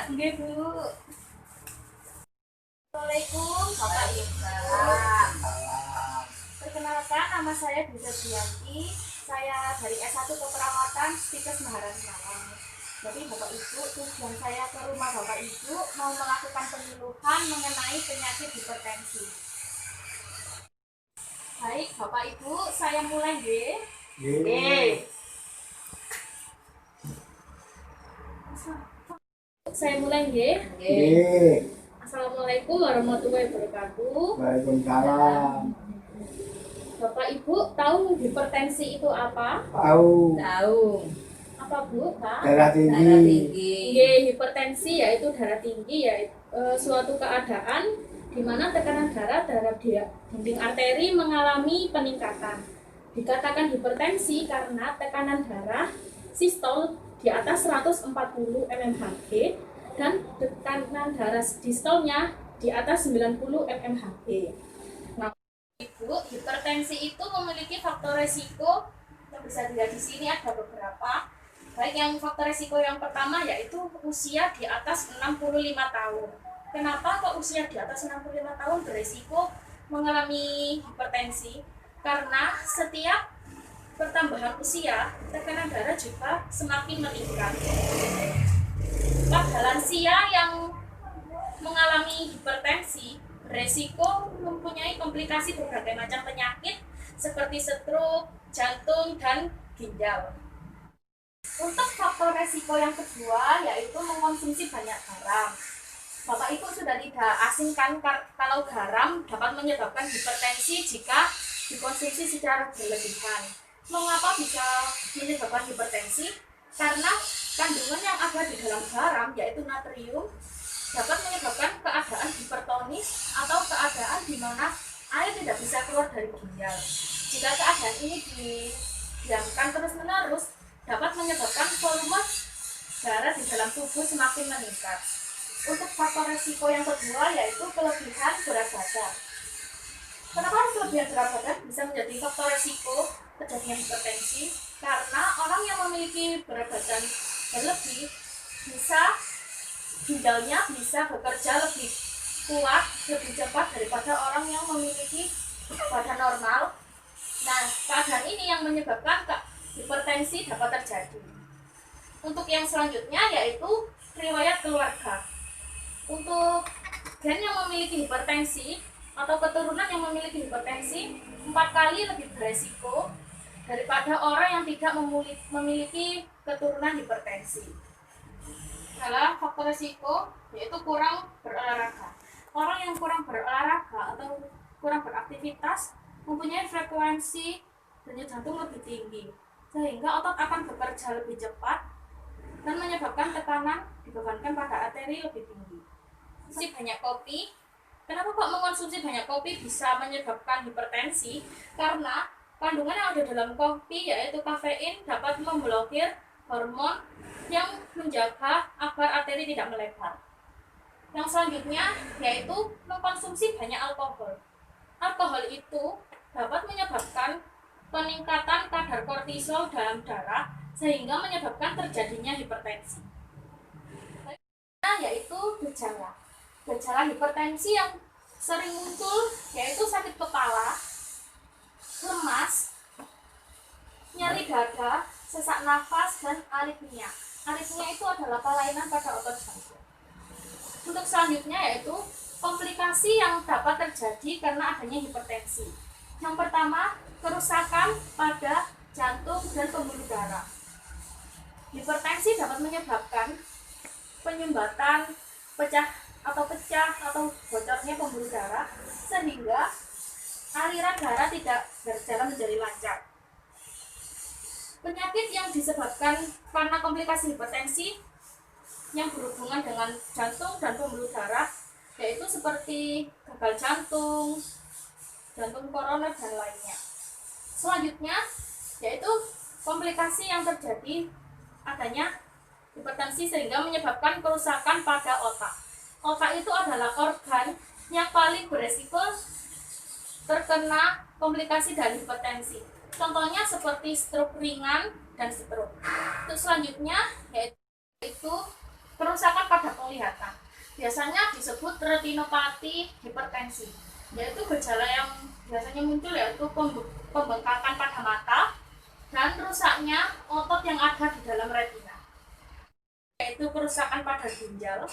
Nggih, Bu. Assalamualaikum, Bapak Ibu. Perkenalkan, nama saya Duda Dianti. Saya dari S1 Keperawatan Stikes Maharani Malang. Jadi Bapak Ibu, tujuan saya ke rumah Bapak Ibu mau melakukan penyuluhan mengenai penyakit hipertensi. Baik, Bapak Ibu, saya mulai nggih. Nggih. Saya mulai nggih. Nggih. Assalamualaikum warahmatullahi wabarakatuh. Waalaikumsalam. Bapak Ibu tahu hipertensi itu apa? Tahu. Tahu. Apa Bu? Pak? Darah Darah tinggi. tinggi. Nggih, hipertensi yaitu darah tinggi, yaitu suatu keadaan di mana tekanan darah terhadap dinding arteri mengalami peningkatan. Dikatakan hipertensi karena tekanan darah sistol di atas 140 mmHg dan tekanan darah distolnya di atas 90 mmHg. Nah, Ibu, hipertensi itu memiliki faktor resiko yang bisa dilihat di sini ada beberapa. Baik, yang faktor resiko yang pertama yaitu usia di atas 65 tahun. Kenapa kok usia di atas 65 tahun beresiko mengalami hipertensi? Karena setiap pertambahan usia, tekanan darah juga semakin meningkat. Pada lansia yang mengalami hipertensi, beresiko mempunyai komplikasi berbagai macam penyakit seperti stroke, jantung, dan ginjal. Untuk faktor resiko yang kedua yaitu mengkonsumsi banyak garam. Bapak Ibu sudah tidak asingkan kalau garam dapat menyebabkan hipertensi jika dikonsumsi secara berlebihan. Mengapa bisa menyebabkan hipertensi? Karena kandungan yang ada di dalam garam yaitu natrium dapat menyebabkan keadaan hipertonis atau keadaan di mana air tidak bisa keluar dari ginjal. Jika keadaan ini didiamkan terus-menerus, dapat menyebabkan volume darah di dalam tubuh semakin meningkat. Untuk faktor resiko yang kedua yaitu kelebihan berat badan. Kenapa kelebihan berat badan bisa menjadi faktor resiko terjadinya hipertensi? Karena orang yang memiliki berat badan berlebih bisa ginjalnya bisa bekerja lebih kuat, lebih cepat daripada orang yang memiliki badan normal. Nah, keadaan ini yang menyebabkan hipertensi dapat terjadi. Untuk yang selanjutnya yaitu riwayat keluarga. Untuk gen yang memiliki hipertensi atau keturunan yang memiliki hipertensi 4 kali lebih beresiko daripada orang yang tidak memiliki keturunan hipertensi. Adalah faktor risiko yaitu kurang berolahraga. Orang yang kurang berolahraga atau kurang beraktivitas mempunyai frekuensi denyut jantung lebih tinggi, sehingga otot akan bekerja lebih cepat dan menyebabkan tekanan dibebankan pada arteri lebih tinggi. Konsumsi banyak kopi. Kenapa kok mengkonsumsi banyak kopi bisa menyebabkan hipertensi? Karena kandungan yang ada dalam kopi yaitu kafein dapat memblokir hormon yang menjaga agar arteri tidak melebar. Yang selanjutnya yaitu mengkonsumsi banyak alkohol. Alkohol itu dapat menyebabkan peningkatan kadar kortisol dalam darah sehingga menyebabkan terjadinya hipertensi. Yaitu gejala hipertensi yang sering muncul yaitu sakit kepala, lemas, nyeri dada, sesak nafas, dan aritmia. Aritmia itu adalah kelainan pada otot jantung. Untuk selanjutnya yaitu komplikasi yang dapat terjadi karena adanya hipertensi. Yang pertama, kerusakan pada jantung dan pembuluh darah. Hipertensi dapat menyebabkan penyumbatan, pecah atau bocornya pembuluh darah sehingga aliran darah tidak berjalan menjadi lancar. Penyakit yang disebabkan karena komplikasi hipertensi yang berhubungan dengan jantung dan pembuluh darah yaitu seperti gagal jantung, jantung koroner, dan lainnya. Selanjutnya yaitu komplikasi yang terjadi adanya hipertensi sehingga menyebabkan kerusakan pada otak. Otak itu adalah organ yang paling beresiko terkena komplikasi dari hipertensi. Contohnya seperti stroke ringan dan stroke. Untuk selanjutnya yaitu kerusakan pada penglihatan. Biasanya disebut retinopati hipertensi, yaitu gejala yang biasanya muncul yaitu pembengkakan pada mata dan rusaknya otot yang ada di dalam retina, yaitu kerusakan pada ginjal.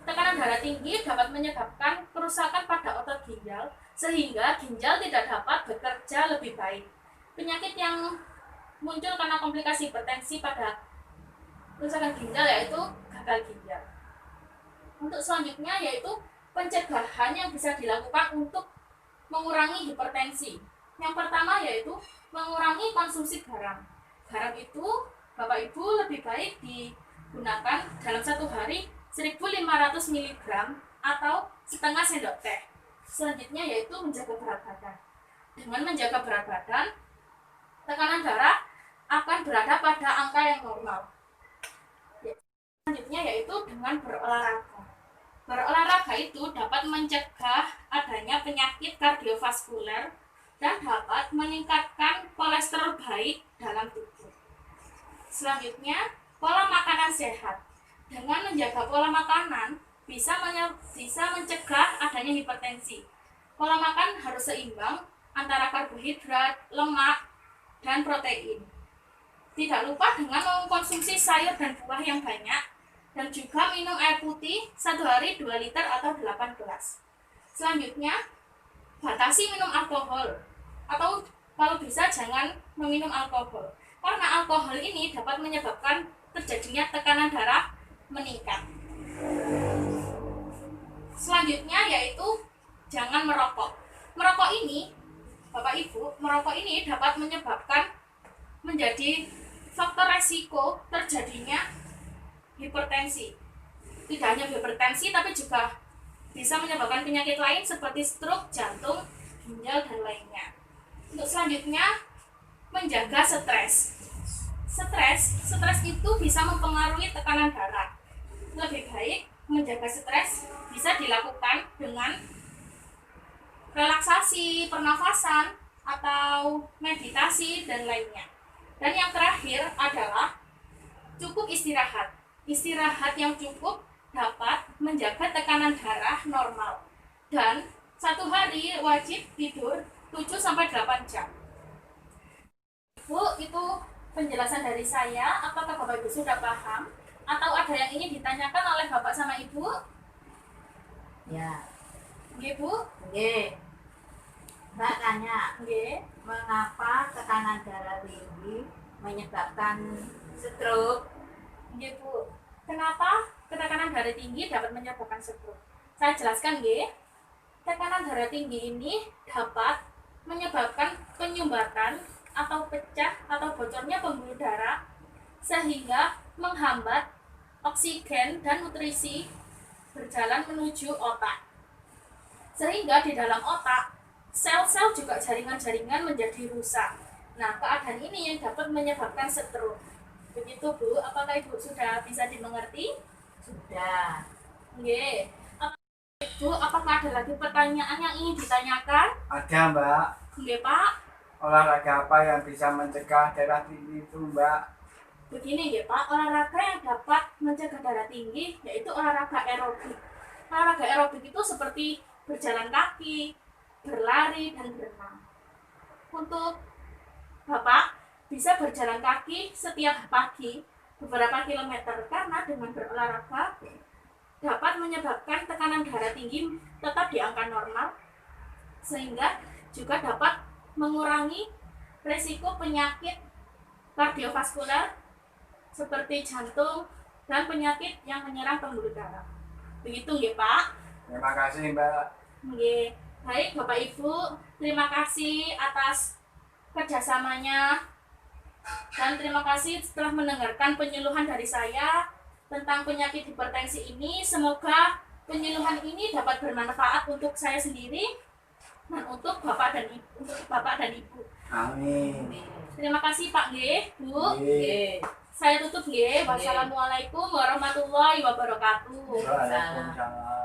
Tekanan darah tinggi dapat menyebabkan kerusakan pada otot ginjal sehingga ginjal tidak dapat bekerja lebih baik. Penyakit yang muncul karena komplikasi hipertensi pada kerusakan ginjal yaitu gagal ginjal. Untuk selanjutnya yaitu pencegahan yang bisa dilakukan untuk mengurangi hipertensi. Yang pertama yaitu mengurangi konsumsi garam. Garam itu Bapak Ibu lebih baik digunakan dalam satu hari 1.500 mg atau setengah sendok teh. Selanjutnya yaitu menjaga berat badan. Dengan menjaga berat badan, tekanan darah akan berada pada angka yang normal. Selanjutnya yaitu dengan berolahraga. Berolahraga itu dapat mencegah adanya penyakit kardiovaskuler dan dapat meningkatkan kolesterol baik dalam tubuh. Selanjutnya, pola makanan sehat. Dengan menjaga pola makanan bisa mencegah adanya hipertensi. Pola makan harus seimbang antara karbohidrat, lemak, dan protein. Tidak lupa dengan mengkonsumsi sayur dan buah yang banyak dan juga minum air putih 1 hari 2 liter atau 8 gelas. Selanjutnya, batasi minum alkohol atau kalau bisa jangan meminum alkohol karena alkohol ini dapat menyebabkan terjadinya tekanan darah meningkat. Selanjutnya yaitu jangan merokok. Merokok ini, Bapak Ibu, merokok ini dapat menyebabkan menjadi faktor resiko terjadinya hipertensi. Tidak hanya hipertensi tapi juga bisa menyebabkan penyakit lain seperti stroke, jantung, ginjal, dan lainnya. Untuk selanjutnya, menjaga stres. Stres itu bisa mempengaruhi tekanan darah. Lebih baik menjaga stres bisa dilakukan dengan relaksasi, pernafasan, atau meditasi, dan lainnya. Dan yang terakhir adalah cukup istirahat. Istirahat yang cukup dapat menjaga tekanan darah normal. Dan satu hari wajib tidur 7-8 jam. Bu, itu penjelasan dari saya. Apakah Bapak Ibu sudah paham? Atau ada yang ingin ditanyakan oleh Bapak sama Ibu? Ya. Nggih, Bu? Nggih. Mbak tanya, Nggih. mengapa tekanan darah tinggi menyebabkan stroke? Nggih, Bu. Kenapa tekanan darah tinggi dapat menyebabkan stroke? Saya jelaskan, nggih. Tekanan darah tinggi ini dapat menyebabkan penyumbatan atau pecah atau bocornya pembuluh darah sehingga menghambat oksigen dan nutrisi berjalan menuju otak. Sehingga di dalam otak, sel-sel juga jaringan-jaringan menjadi rusak. Nah, keadaan ini yang dapat menyebabkan stroke. Begitu, Bu. Apakah Ibu sudah bisa dimengerti? Sudah. Nggih. Ibu, apakah ada lagi pertanyaan yang ingin ditanyakan? Ada, Mbak. Nggih, Pak. Olahraga apa yang bisa mencegah darah tinggi itu, Mbak? Begini nggih, Pak, olahraga yang dapat mencegah darah tinggi yaitu olahraga aerobik. Olahraga aerobik itu seperti berjalan kaki, berlari, dan berenang. Untuk Bapak bisa berjalan kaki setiap pagi beberapa kilometer karena dengan berolahraga dapat menyebabkan tekanan darah tinggi tetap di angka normal sehingga juga dapat mengurangi risiko penyakit kardiovaskuler seperti jantung dan penyakit yang menyerang pembuluh darah. Begitu nggih, Pak? Terima kasih, Mbak. Nggih. Baik, Bapak Ibu, terima kasih atas kerjasamanya dan terima kasih setelah mendengarkan penyuluhan dari saya tentang penyakit hipertensi ini. Semoga penyuluhan ini dapat bermanfaat untuk saya sendiri dan untuk Bapak dan Ibu. Amin. Terima kasih Pak Nggih, Bu. Nggih. Saya tutup nggih. Wassalamualaikum warahmatullahi wabarakatuh. Waalaikumsalam.